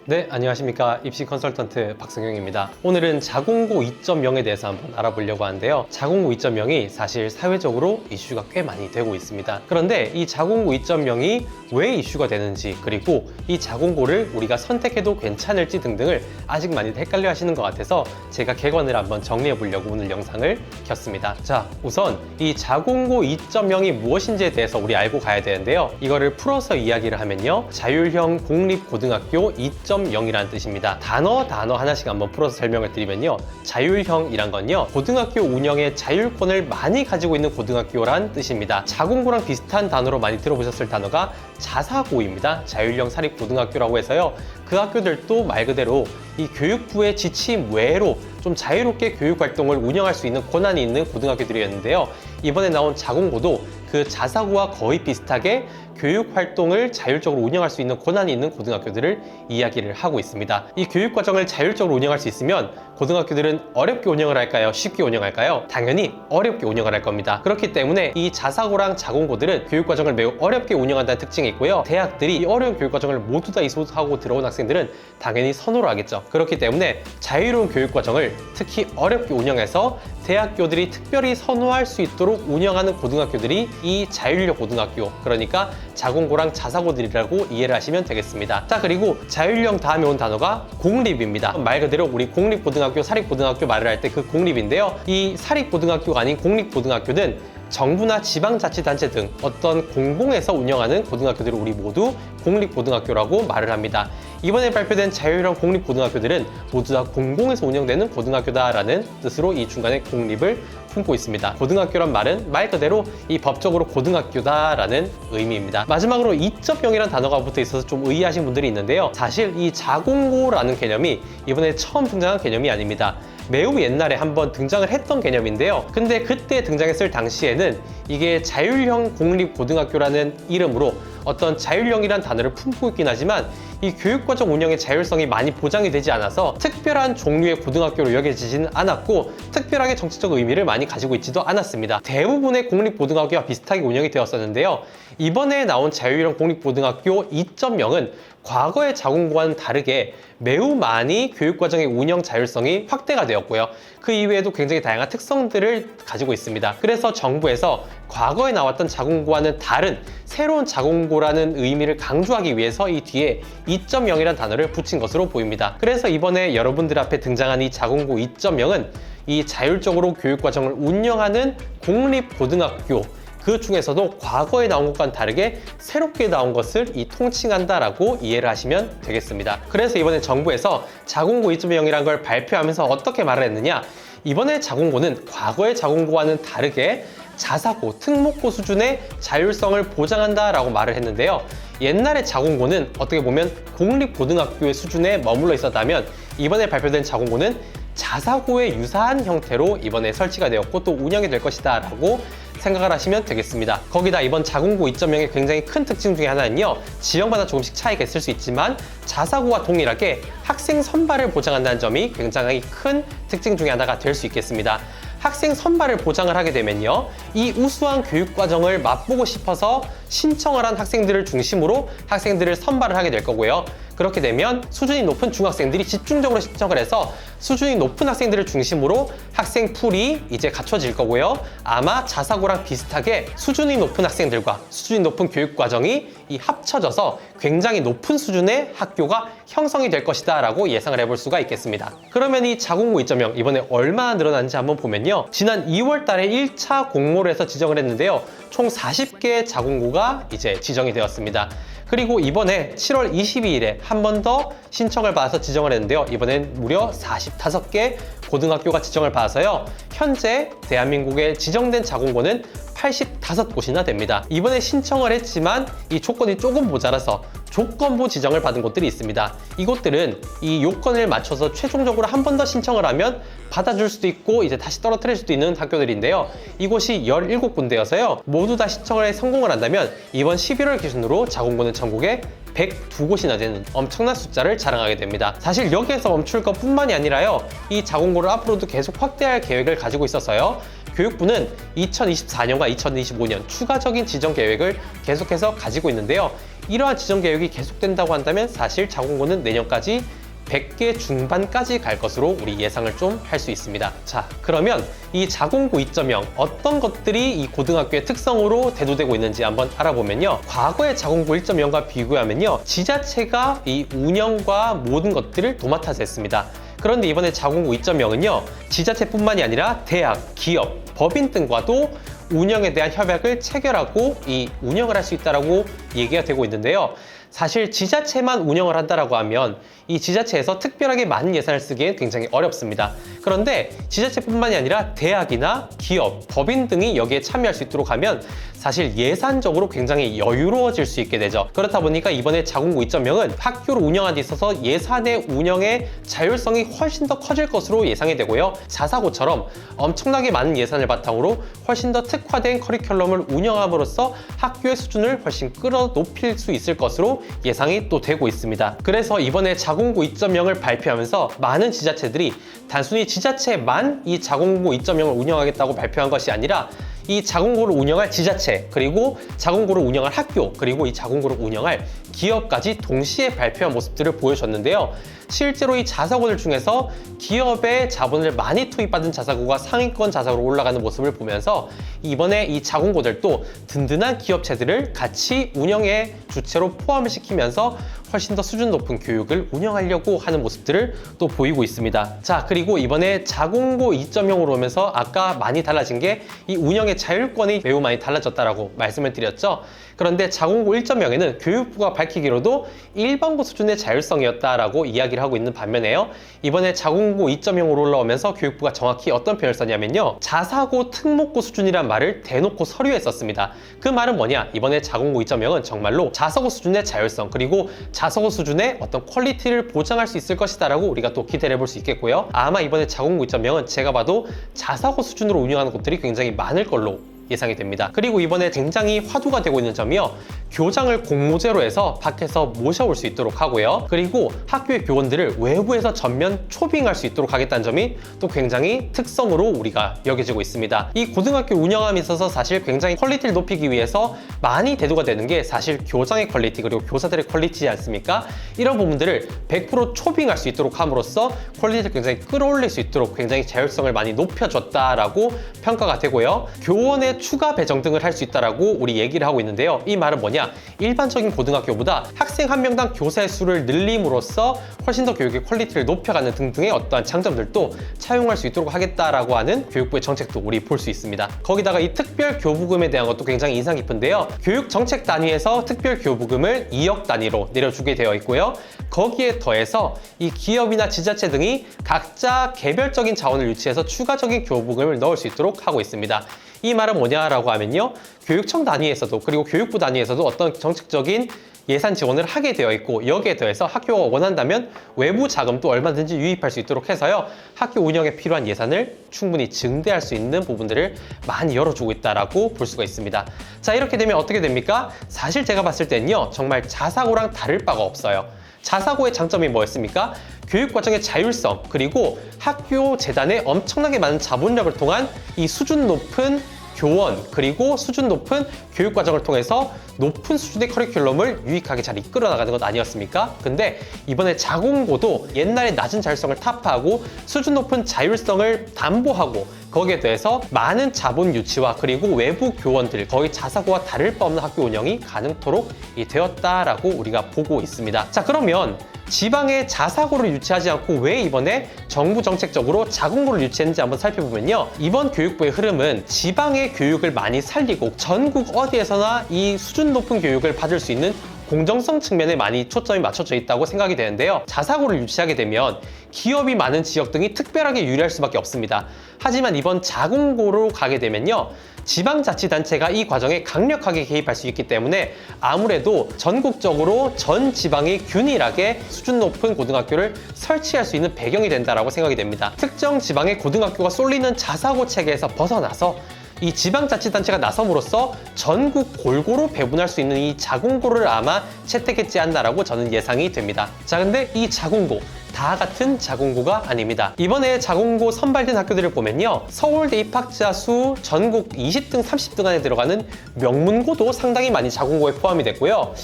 네, 안녕하십니까. 입시 컨설턴트 박승용입니다. 오늘은 자공고 2.0에 대해서 한번 알아보려고 하는데요. 자공고 2.0이 사실 사회적으로 이슈가 꽤 많이 되고 있습니다. 그런데 이 자공고 2.0이 왜 이슈가 되는지, 그리고 이 자공고를 우리가 선택해도 괜찮을지 등등을 아직 많이 헷갈려 하시는 것 같아서 제가 객관을 한번 정리해 보려고 오늘 영상을 켰습니다. 자, 우선 이 자공고 2.0이 무엇인지에 대해서 우리 알고 가야 되는데요. 이거를 풀어서 이야기를 하면요. 자율형 공립고등학교 2.0이라는 뜻입니다. 단어 하나씩 한번 풀어서 설명을 드리면요. 자율형이란 건요. 고등학교 운영의 자율권을 많이 가지고 있는 고등학교란 뜻입니다. 자공고랑 비슷한 단어로 많이 들어보셨을 단어가 자사고입니다. 자율형 사립고등학교라고 해서요. 그 학교들도 말 그대로 이 교육부의 지침 외로 좀 자유롭게 교육활동을 운영할 수 있는 권한이 있는 고등학교들이었는데요. 이번에 나온 자공고도 그 자사고와 거의 비슷하게 교육활동을 자율적으로 운영할 수 있는 권한이 있는 고등학교들을 이야기를 하고 있습니다. 이 교육과정을 자율적으로 운영할 수 있으면 고등학교들은 어렵게 운영을 할까요? 쉽게 운영할까요? 당연히 어렵게 운영을 할 겁니다. 그렇기 때문에 이 자사고랑 자공고들은 교육과정을 매우 어렵게 운영한다는 특징이 있고요. 대학들이 이 어려운 교육과정을 모두 다 이수하고 들어온 학생들은 당연히 선호를 하겠죠. 그렇기 때문에 자유로운 교육과정을 특히 어렵게 운영해서 대학교들이 특별히 선호할 수 있도록 운영하는 고등학교들이 이 자율형 고등학교, 그러니까 자공고랑 자사고들이라고 이해를 하시면 되겠습니다. 자, 그리고 자율형 다음에 온 단어가 공립입니다. 말 그대로 우리 공립고등학교, 사립고등학교 말을 할 때 그 공립인데요. 이 사립고등학교가 아닌 공립고등학교는 정부나 지방자치단체 등 어떤 공공에서 운영하는 고등학교들을 우리 모두 공립고등학교라고 말을 합니다. 이번에 발표된 자율형 공립고등학교들은 모두 다 공공에서 운영되는 고등학교다라는 뜻으로 이 중간에 공립을 품고 있습니다. 고등학교란 말은 말 그대로 이 법적으로 고등학교다라는 의미입니다. 마지막으로 2.0이라는 단어가 붙어 있어서 좀 의아하신 분들이 있는데요. 사실 이 자공고라는 개념이 이번에 처음 등장한 개념이 아닙니다. 매우 옛날에 한번 등장을 했던 개념인데요. 근데 그때 등장했을 당시에는 이게 자율형 공립고등학교라는 이름으로 어떤 자율형이란 단어를 품고 있긴 하지만 이 교육과정 운영의 자율성이 많이 보장이 되지 않아서 특별한 종류의 고등학교로 여겨지지는 않았고 특별하게 정치적 의미를 많이 가지고 있지도 않았습니다. 대부분의 공립고등학교와 비슷하게 운영이 되었었는데요. 이번에 나온 자율형 공립고등학교 2.0은 과거의 자공고와는 다르게 매우 많이 교육과정의 운영 자율성이 확대가 되었고요. 그 이외에도 굉장히 다양한 특성들을 가지고 있습니다. 그래서 정부에서 과거에 나왔던 자공고와는 다른 새로운 자공고라는 의미를 강조하기 위해서 이 뒤에 2.0이라는 단어를 붙인 것으로 보입니다. 그래서 이번에 여러분들 앞에 등장한 이 자공고 2.0은 이 자율적으로 교육과정을 운영하는 공립고등학교, 그 중에서도 과거에 나온 것과는 다르게 새롭게 나온 것을 이 통칭한다라고 이해를 하시면 되겠습니다. 그래서 이번에 정부에서 자공고 2.0이라는 걸 발표하면서 어떻게 말을 했느냐? 이번에 자공고는 과거의 자공고와는 다르게 자사고, 특목고 수준의 자율성을 보장한다라고 말을 했는데요. 옛날의 자공고는 어떻게 보면 공립고등학교의 수준에 머물러 있었다면 이번에 발표된 자공고는 자사고에 유사한 형태로 이번에 설치가 되었고 또 운영이 될 것이다 라고 생각을 하시면 되겠습니다. 거기다 이번 자공고 2.0의 굉장히 큰 특징 중에 하나는요. 지역마다 조금씩 차이가 있을 수 있지만 자사고와 동일하게 학생 선발을 보장한다는 점이 굉장히 큰 특징 중에 하나가 될 수 있겠습니다. 학생 선발을 보장을 하게 되면요. 이 우수한 교육과정을 맛보고 싶어서 신청을 한 학생들을 중심으로 학생들을 선발을 하게 될 거고요. 그렇게 되면 수준이 높은 중학생들이 집중적으로 신청을 해서 수준이 높은 학생들을 중심으로 학생 풀이 이제 갖춰질 거고요. 아마 자사고랑 비슷하게 수준이 높은 학생들과 수준이 높은 교육과정이 이 합쳐져서 굉장히 높은 수준의 학교가 형성이 될 것이다 라고 예상을 해볼 수가 있겠습니다. 그러면 이 자공고 2.0 이번에 얼마나 늘어났는지 한번 보면요. 지난 2월 달에 1차 공모를 해서 지정을 했는데요. 총 40개의 자공고가 이제 지정이 되었습니다. 그리고 이번에 7월 22일에 한 번 더 신청을 받아서 지정을 했는데요. 이번엔 무려 45개 고등학교가 지정을 받아서요. 현재 대한민국에 지정된 자공고는 85곳이나 됩니다. 이번에 신청을 했지만 이 조건이 조금 모자라서 조건부 지정을 받은 곳들이 있습니다. 이곳들은 이 요건을 맞춰서 최종적으로 한 번 더 신청을 하면 받아줄 수도 있고 이제 다시 떨어뜨릴 수도 있는 학교들인데요. 이곳이 17군데여서요. 모두 다 신청을 해 성공을 한다면 이번 11월 기준으로 자공고는 전국에 102곳이나 되는 엄청난 숫자를 자랑하게 됩니다. 사실 여기에서 멈출 것뿐만이 아니라요. 이 자공고를 앞으로도 계속 확대할 계획을 가지고 있어서요. 교육부는 2024년과 2025년 추가적인 지정 계획을 계속해서 가지고 있는데요. 이러한 지정 계획이 계속된다고 한다면 사실 자공고는 내년까지 100개 중반까지 갈 것으로 우리 예상을 좀 할 수 있습니다. 자, 그러면 이 자공고 2.0 어떤 것들이 이 고등학교의 특성으로 대두되고 있는지 한번 알아보면요. 과거의 자공고 1.0과 비교하면요. 지자체가 이 운영과 모든 것들을 도맡아서 했습니다. 그런데 이번에 자공고 2.0은요. 지자체뿐만이 아니라 대학, 기업, 법인 등과도 운영에 대한 협약을 체결하고 이 운영을 할 수 있다라고 얘기가 되고 있는데요. 사실 지자체만 운영을 한다라고 하면 이 지자체에서 특별하게 많은 예산을 쓰기엔 굉장히 어렵습니다. 그런데 지자체뿐만이 아니라 대학이나 기업, 법인 등이 여기에 참여할 수 있도록 하면 사실 예산적으로 굉장히 여유로워질 수 있게 되죠. 그렇다 보니까 이번에 자공고 2.0은 학교를 운영하는 데 있어서 예산의 운영의 자율성이 훨씬 더 커질 것으로 예상이 되고요. 자사고처럼 엄청나게 많은 예산을 바탕으로 훨씬 더 특화된 커리큘럼을 운영함으로써 학교의 수준을 훨씬 끌어높일 수 있을 것으로 예상이 또 되고 있습니다. 그래서 이번에 자공고 2.0을 발표하면서 많은 지자체들이 단순히 지자체만 이 자공고 2.0을 운영하겠다고 발표한 것이 아니라 이 자공고를 운영할 지자체, 그리고 자공고를 운영할 학교, 그리고 이 자공고를 운영할 기업까지 동시에 발표한 모습들을 보여줬는데요. 실제로 이 자사고들 중에서 기업의 자본을 많이 투입받은 자사고가 상위권 자사고로 올라가는 모습을 보면서 이번에 이 자공고들도 든든한 기업체들을 같이 운영의 주체로 포함을 시키면서 훨씬 더 수준 높은 교육을 운영하려고 하는 모습들을 또 보이고 있습니다. 자, 그리고 이번에 자공고 2.0으로 오면서 아까 많이 달라진 게 이 운영의 자율권이 매우 많이 달라졌다라고 말씀을 드렸죠. 그런데 자공고 1.0에는 교육부가 밝히기로도 일반고 수준의 자율성이었다라고 이야기를 하고 있는 반면에요. 이번에 자공고 2.0으로 올라오면서 교육부가 정확히 어떤 표현을 썼냐면요. 자사고 특목고 수준이란 말을 대놓고 서류에 썼습니다. 그 말은 뭐냐? 이번에 자공고 2.0은 정말로 자사고 수준의 자율성, 그리고 자사고 수준의 어떤 퀄리티를 보장할 수 있을 것이다라고 우리가 또 기대를 해볼 수 있겠고요. 아마 이번에 자공고 2.0은 제가 봐도 자사고 수준으로 운영하는 곳들이 굉장히 많을 걸로 예상이 됩니다. 그리고 이번에 굉장히 화두가 되고 있는 점이요. 교장을 공모제로 해서 밖에서 모셔올 수 있도록 하고요. 그리고 학교의 교원들을 외부에서 전면 초빙할 수 있도록 하겠다는 점이 또 굉장히 특성으로 우리가 여겨지고 있습니다. 이 고등학교 운영함에 있어서 사실 굉장히 퀄리티를 높이기 위해서 많이 대두가 되는 게 사실 교장의 퀄리티, 그리고 교사들의 퀄리티지 않습니까? 이런 부분들을 100% 초빙할 수 있도록 함으로써 퀄리티를 굉장히 끌어올릴 수 있도록 굉장히 자율성을 많이 높여줬다라고 평가가 되고요. 교원의 추가 배정 등을 할 수 있다라고 우리 얘기를 하고 있는데요. 이 말은 뭐냐? 일반적인 고등학교보다 학생 한 명당 교사의 수를 늘림으로써 훨씬 더 교육의 퀄리티를 높여가는 등등의 어떠한 장점들도 차용할 수 있도록 하겠다라고 하는 교육부의 정책도 우리 볼 수 있습니다. 거기다가 이 특별 교부금에 대한 것도 굉장히 인상 깊은데요. 교육 정책 단위에서 특별 교부금을 2억 단위로 내려주게 되어 있고요. 거기에 더해서 이 기업이나 지자체 등이 각자 개별적인 자원을 유치해서 추가적인 교부금을 넣을 수 있도록 하고 있습니다. 이 말은 뭐냐라고 하면요. 교육청 단위에서도, 그리고 교육부 단위에서도 어떤 정책적인 예산 지원을 하게 되어 있고, 여기에 더해서 학교가 원한다면 외부 자금도 얼마든지 유입할 수 있도록 해서요. 학교 운영에 필요한 예산을 충분히 증대할 수 있는 부분들을 많이 열어주고 있다라고 볼 수가 있습니다. 자, 이렇게 되면 어떻게 됩니까? 사실 제가 봤을 때는요. 정말 자사고랑 다를 바가 없어요. 자사고의 장점이 뭐였습니까? 교육과정의 자율성, 그리고 학교 재단의 엄청나게 많은 자본력을 통한 이 수준 높은 교원, 그리고 수준 높은 교육과정을 통해서 높은 수준의 커리큘럼을 유익하게 잘 이끌어 나가는 것 아니었습니까? 근데 이번에 자공고도 옛날에 낮은 자율성을 타파하고 수준 높은 자율성을 담보하고 거기에 대해서 많은 자본 유치와 그리고 외부 교원들, 거의 자사고와 다를 바 없는 학교 운영이 가능토록 되었다라고 우리가 보고 있습니다. 자, 그러면 지방에 자사고를 유치하지 않고 왜 이번에 정부 정책적으로 자공고를 유치했는지 한번 살펴보면요. 이번 교육부의 흐름은 지방의 교육을 많이 살리고 전국 어디에서나 이 수준 높은 교육을 받을 수 있는 공정성 측면에 많이 초점이 맞춰져 있다고 생각이 되는데요. 자사고를 유치하게 되면 기업이 많은 지역 등이 특별하게 유리할 수밖에 없습니다. 하지만 이번 자공고로 가게 되면요. 지방자치단체가 이 과정에 강력하게 개입할 수 있기 때문에 아무래도 전국적으로 전 지방이 균일하게 수준 높은 고등학교를 설치할 수 있는 배경이 된다고 생각이 됩니다. 특정 지방의 고등학교가 쏠리는 자사고 체계에서 벗어나서 이 지방자치단체가 나섬으로써 전국 골고루 배분할 수 있는 이 자공고를 아마 채택했지 않나라고 저는 예상이 됩니다. 자, 근데 이 자공고 다 같은 자공고가 아닙니다. 이번에 자공고 선발된 학교들을 보면요. 서울대 입학자 수 전국 20등, 30등 안에 들어가는 명문고도 상당히 많이 자공고에 포함이 됐고요.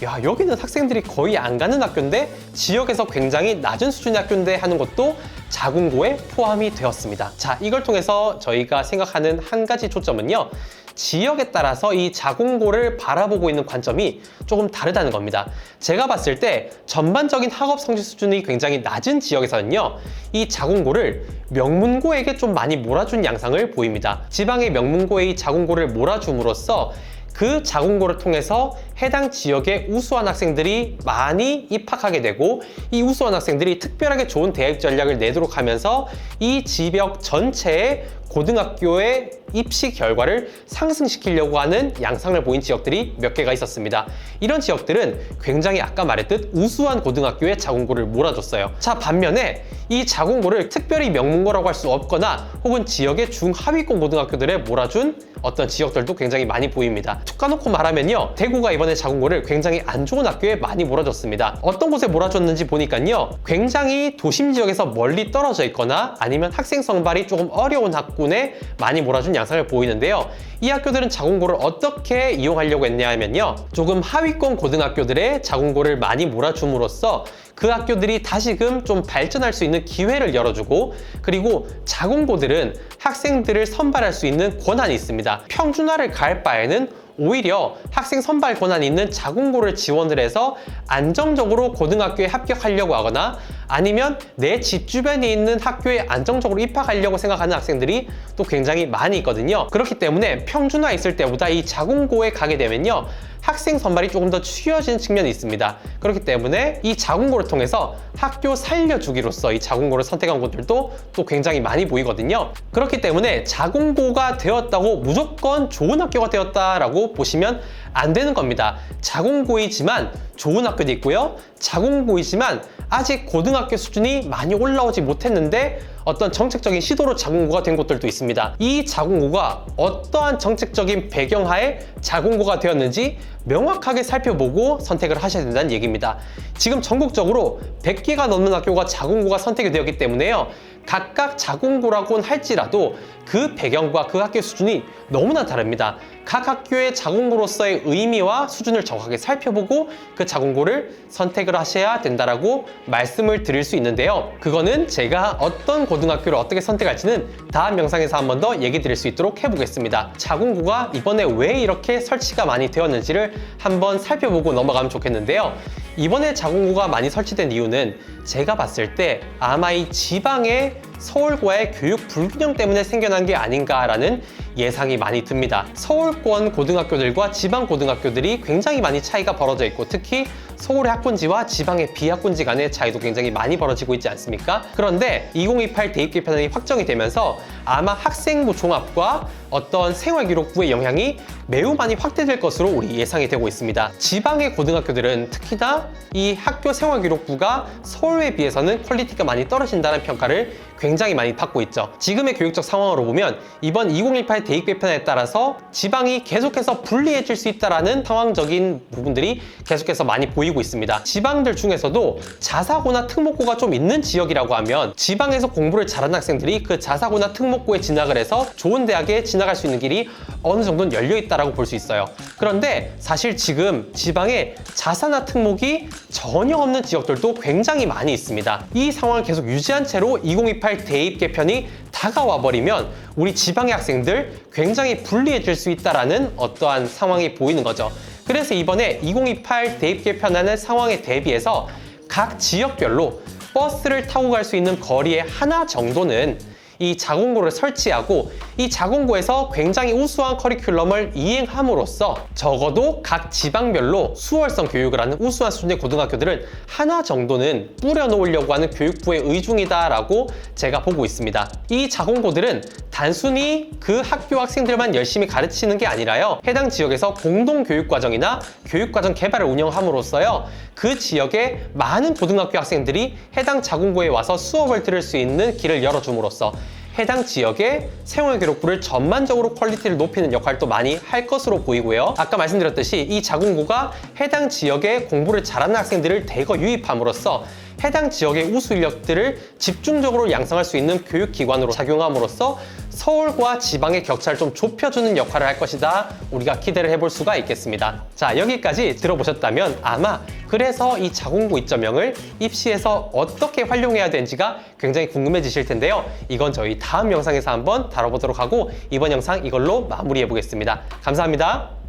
야, 여기는 학생들이 거의 안 가는 학교인데 지역에서 굉장히 낮은 수준의 학교인데 하는 것도 자공고에 포함이 되었습니다. 자, 이걸 통해서 저희가 생각하는 한 가지 초점은요, 지역에 따라서 이 자공고를 바라보고 있는 관점이 조금 다르다는 겁니다. 제가 봤을 때 전반적인 학업 성적 수준이 굉장히 낮은 지역에서는요, 이 자공고를 명문고에게 좀 많이 몰아준 양상을 보입니다. 지방의 명문고에 이 자공고를 몰아줌으로써 그 자공고를 통해서 해당 지역의 우수한 학생들이 많이 입학하게 되고, 이 우수한 학생들이 특별하게 좋은 대학 전략을 내도록 하면서 이 지역 전체의 고등학교의 입시 결과를 상승시키려고 하는 양상을 보인 지역들이 몇 개가 있었습니다. 이런 지역들은 굉장히 아까 말했듯 우수한 고등학교에 자공고를 몰아줬어요. 자, 반면에 이 자공고를 특별히 명문고라고 할 수 없거나 혹은 지역의 중하위권 고등학교들에 몰아준 어떤 지역들도 굉장히 많이 보입니다. 툭 까놓고 말하면요, 대구가 이번에 자공고를 굉장히 안 좋은 학교에 많이 몰아줬습니다. 어떤 곳에 몰아줬는지 보니까요, 굉장히 도심 지역에서 멀리 떨어져 있거나 아니면 학생 선발이 조금 어려운 학군에 많이 몰아준 양상을 보이는데요. 이 학교들은 자공고를 어떻게 이용하려고 했냐 하면요, 조금 하위권 고등학교들의 자공고를 많이 몰아줌으로써 그 학교들이 다시금 좀 발전할 수 있는 기회를 열어주고, 그리고 자공고들은 학생들을 선발할 수 있는 권한이 있습니다. 평준화를 가할 바에는 오히려 학생 선발 권한이 있는 자공고를 지원을 해서 안정적으로 고등학교에 합격하려고 하거나 아니면 내 집 주변에 있는 학교에 안정적으로 입학하려고 생각하는 학생들이 또 굉장히 많이 있거든요. 그렇기 때문에 평준화 있을 때보다 이 자공고에 가게 되면요, 학생 선발이 조금 더 쉬워지는 측면이 있습니다. 그렇기 때문에 이 자공고를 통해서 학교 살려주기로서 이 자공고를 선택한 곳들도 또 굉장히 많이 보이거든요. 그렇기 때문에 자공고가 되었다고 무조건 좋은 학교가 되었다라고 보시면 안 되는 겁니다. 자공고이지만 좋은 학교도 있고요, 자공고이지만 아직 고등학교 수준이 많이 올라오지 못했는데 어떤 정책적인 시도로 자공고가 된 곳들도 있습니다. 이 자공고가 어떠한 정책적인 배경하에 자공고가 되었는지 명확하게 살펴보고 선택을 하셔야 된다는 얘기입니다. 지금 전국적으로 100개가 넘는 학교가 자공고가 선택이 되었기 때문에요, 각각 자공고라고는 할지라도 그 배경과 그 학교 수준이 너무나 다릅니다. 각 학교의 자공고로서의 의미와 수준을 정확하게 살펴보고 그 자공고를 선택을 하셔야 된다라고 말씀을 드릴 수 있는데요, 그거는 제가 어떤 고등학교를 어떻게 선택할지는 다음 영상에서 한 번 더 얘기 드릴 수 있도록 해보겠습니다. 자공고가 이번에 왜 이렇게 설치가 많이 되었는지를 한번 살펴보고 넘어가면 좋겠는데요, 이번에 자공고가 많이 설치된 이유는 제가 봤을 때 아마 이 지방의 서울과의 교육 불균형 때문에 생겨난 게 아닌가라는 예상이 많이 듭니다. 서울권 고등학교들과 지방 고등학교들이 굉장히 많이 차이가 벌어져 있고, 특히 서울의 학군지와 지방의 비학군지 간의 차이도 굉장히 많이 벌어지고 있지 않습니까? 그런데 2028 대입 개편안이 확정이 되면서 아마 학생부 종합과 어떤 생활기록부의 영향이 매우 많이 확대될 것으로 우리 예상이 되고 있습니다. 지방의 고등학교들은 특히나 이 학교 생활기록부가 서울에 비해서는 퀄리티가 많이 떨어진다는 평가를 굉장히 많이 받고 있죠. 지금의 교육적 상황으로 보면 이번 2018 대입 개편에 따라서 지방이 계속해서 불리해질 수 있다는 상황적인 부분들이 계속해서 많이 보이고 있습니다. 지방들 중에서도 자사고나 특목고가 좀 있는 지역이라고 하면 지방에서 공부를 잘하는 학생들이 그 자사고나 특목고에 진학을 해서 좋은 대학에 진학할 수 있는 길이 어느 정도는 열려 있다라고 볼 수 있어요. 그런데 사실 지금 지방에 자사나 특목이 전혀 없는 지역들도 굉장히 많이 있습니다. 이 상황을 계속 유지한 채로 2028 대입 개편이 다가와 버리면 우리 지방의 학생들 굉장히 불리해질 수 있다라는 어떠한 상황이 보이는 거죠. 그래서 이번에 2028 대입 개편하는 상황에 대비해서 각 지역별로 버스를 타고 갈 수 있는 거리의 하나 정도는 이 자공고를 설치하고, 이 자공고에서 굉장히 우수한 커리큘럼을 이행함으로써 적어도 각 지방별로 수월성 교육을 하는 우수한 수준의 고등학교들은 하나 정도는 뿌려놓으려고 하는 교육부의 의중이다라고 제가 보고 있습니다. 이 자공고들은 단순히 그 학교 학생들만 열심히 가르치는 게 아니라요, 해당 지역에서 공동교육과정이나 교육과정 개발을 운영함으로써요, 그 지역의 많은 고등학교 학생들이 해당 자공고에 와서 수업을 들을 수 있는 길을 열어줌으로써 해당 지역의 생활기록부를 전반적으로 퀄리티를 높이는 역할도 많이 할 것으로 보이고요. 아까 말씀드렸듯이 이 자공고가 해당 지역에 공부를 잘하는 학생들을 대거 유입함으로써 해당 지역의 우수 인력들을 집중적으로 양성할 수 있는 교육기관으로 작용함으로써 서울과 지방의 격차를 좀 좁혀주는 역할을 할 것이다. 우리가 기대를 해볼 수가 있겠습니다. 자, 여기까지 들어보셨다면 아마 그래서 이 자공고 2.0을 입시에서 어떻게 활용해야 되는지가 굉장히 궁금해지실 텐데요. 이건 저희 다음 영상에서 한번 다뤄보도록 하고 이번 영상 이걸로 마무리해 보겠습니다. 감사합니다.